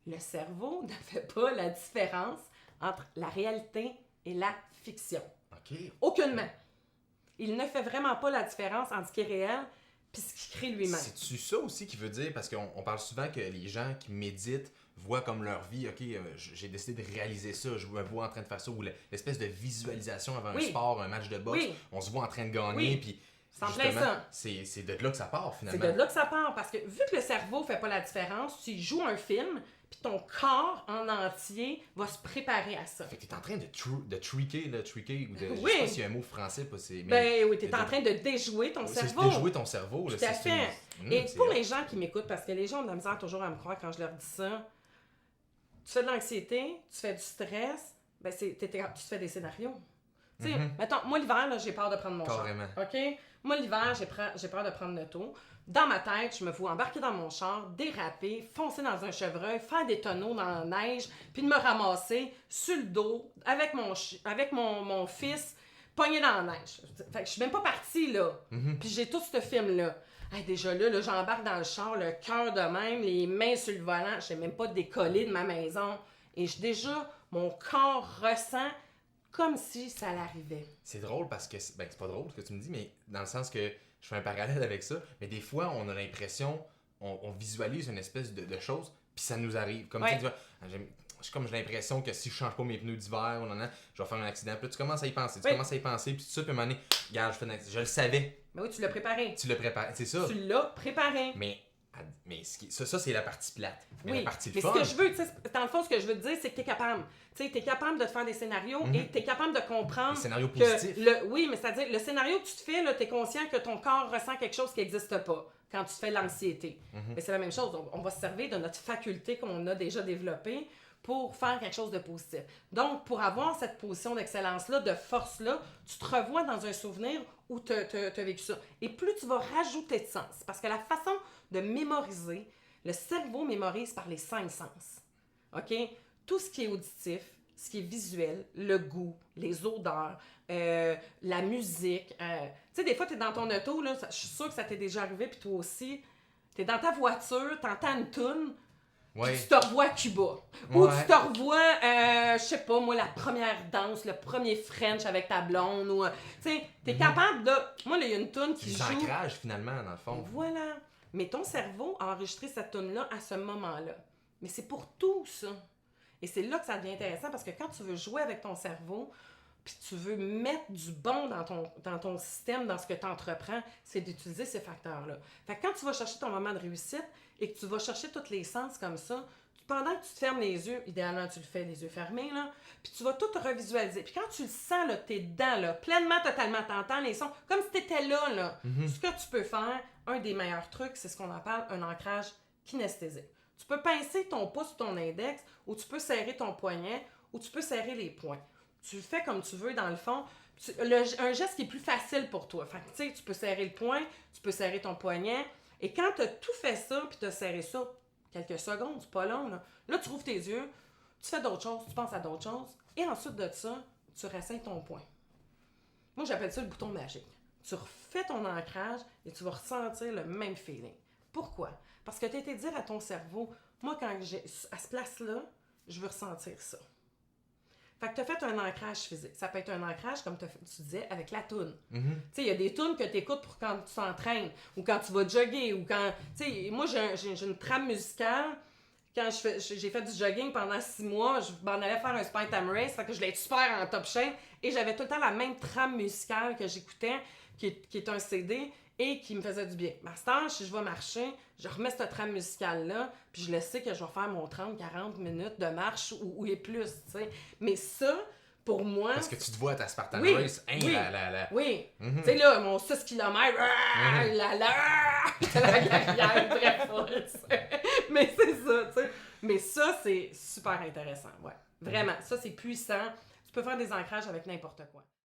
le cerveau ne fait pas la différence entre la réalité et la fiction. OK. Aucunement. Il ne fait vraiment pas la différence entre ce qui est réel et ce qu'il crée lui-même. C'est-tu ça aussi qui veut dire, parce qu'on parle souvent que les gens qui méditent voient comme leur vie, OK, j'ai décidé de réaliser ça, je me vois en train de faire ça, ou l'espèce de visualisation avant un sport, un match de boxe, on se voit en train de gagner, puis c'est en plein ça. C'est de là que ça part finalement. C'est de là que ça part, parce que vu que le cerveau fait pas la différence, tu joues un film, puis ton corps en entier va se préparer à ça. Fait que t'es en train de tricker, ou de... Oui. Je sais pas s'il y a un mot français, pas c'est... Ben oui, t'es en train de déjouer ton cerveau. C'est déjouer ton cerveau. Tout à fait. Et pour les gens qui m'écoutent, parce que les gens ont de la misère toujours à me croire quand je leur dis ça, tu fais de l'anxiété, tu fais du stress, ben tu te fais des scénarios. Tu sais, mettons, moi l'hiver, là, j'ai peur de prendre mon char. OK? Moi l'hiver, j'ai peur de prendre l'auto. Dans ma tête, je me vois embarquer dans mon char, déraper, foncer dans un chevreuil, faire des tonneaux dans la neige, puis de me ramasser sur le dos avec mon fils pogné dans la neige. Fait que je suis même pas partie, là. Puis j'ai tout ce film-là. Hey, déjà là, j'embarque dans le char, le cœur de même, les mains sur le volant, je sais même pas décoller de ma maison. Et déjà, mon corps ressent comme si ça l'arrivait. C'est drôle parce que, c'est pas drôle ce que tu me dis, mais dans le sens que je fais un parallèle avec ça, mais des fois, on a l'impression, on visualise une espèce de chose, puis ça nous arrive. Comme tu vois, j'ai l'impression que si je change pas mes pneus d'hiver, je vais faire un accident. Puis là, tu commences à y penser, puis tout ça, puis à un moment donné, regarde, je le savais. Mais oui, tu l'as préparé. Tu l'as préparé, c'est ça. Tu l'as préparé. Mais ça, c'est la partie plate. Mais la partie mais fun... ce que je veux, dans le fond, ce que je veux te dire, c'est que t'es capable. Tu sais, t'es capable de te faire des scénarios et t'es capable de comprendre... Des scénarios positifs. Oui, mais c'est-à-dire, le scénario que tu te fais, là, t'es conscient que ton corps ressent quelque chose qui n'existe pas quand tu fais l'anxiété. Mais c'est la même chose. On va se servir de notre faculté qu'on a déjà développée pour faire quelque chose de positif. Donc, pour avoir cette position d'excellence-là, de force-là, tu te revois dans un souvenir où tu as vécu ça. Et plus tu vas rajouter de sens, parce que la façon de mémoriser, le cerveau mémorise par les 5 sens. OK? Tout ce qui est auditif, ce qui est visuel, le goût, les odeurs, la musique. Tu sais, des fois, tu es dans ton auto, là, je suis sûre que ça t'est déjà arrivé, puis toi aussi. Tu es dans ta voiture, tu entends une toune, puis tu te revois à Cuba. Ou tu te revois, je sais pas, moi, la première danse, le premier French avec ta blonde. Ou, tu sais, tu es capable de... Moi, il y a une toune qui joue... L'ancrage, finalement, dans le fond. Voilà. Mais ton cerveau a enregistré cette toune-là à ce moment-là. Mais c'est pour tout ça. Et c'est là que ça devient intéressant parce que quand tu veux jouer avec ton cerveau, puis tu veux mettre du bon dans ton système, dans ce que tu entreprends, c'est d'utiliser ces facteurs-là. Fait que quand tu vas chercher ton moment de réussite et que tu vas chercher tous les sens comme ça, pendant que tu te fermes les yeux, idéalement tu le fais les yeux fermés, là, puis tu vas tout revisualiser. Puis quand tu le sens, là, t'es dedans, là, pleinement, totalement, t'entends les sons, comme si t'étais là, là. Ce que tu peux faire, un des meilleurs trucs, c'est ce qu'on appelle un ancrage kinesthésique. Tu peux pincer ton pouce ou ton index, ou tu peux serrer ton poignet, ou tu peux serrer les poings. Tu le fais comme tu veux, dans le fond. Un geste qui est plus facile pour toi. Fait que, tu sais, tu peux serrer le poing, tu peux serrer ton poignet. Et quand tu as tout fait ça, puis tu as serré ça, quelques secondes, c'est pas long, là, tu rouvres tes yeux, tu fais d'autres choses, tu penses à d'autres choses. Et ensuite de ça, tu ressens ton poing. Moi, j'appelle ça le bouton magique. Tu refais ton ancrage et tu vas ressentir le même feeling. Pourquoi? Parce que tu as été dire à ton cerveau, moi, quand j'ai à cette place-là, je veux ressentir ça. Fait que tu as fait un ancrage physique. Ça peut être un ancrage, comme tu disais, avec la toune. Tu sais, il y a des tounes que tu écoutes pour quand tu t'entraînes, ou quand tu vas jogger, ou quand... Tu sais, moi, j'ai une trame musicale. Quand j'ai fait du jogging pendant 6 mois, je m'en allais faire un Spine Race, fait que je l'ai super en top shape, et j'avais tout le temps la même trame musicale que j'écoutais, qui est un CD, et qui me faisait du bien. Ma stage, si je vais marcher, je remets cette trame musicale-là, puis je le sais que je vais faire mon 30-40 minutes de marche ou et plus, tu sais. Mais ça, pour moi... Parce que tu te vois à ta Spartan Race, hein, Oui. Tu sais, là, mon 6 km, j'étais la guerrière très forte, mais c'est ça, tu sais. Mais ça, c'est super intéressant, ouais. Vraiment, ça, c'est puissant. Tu peux faire des ancrages avec n'importe quoi.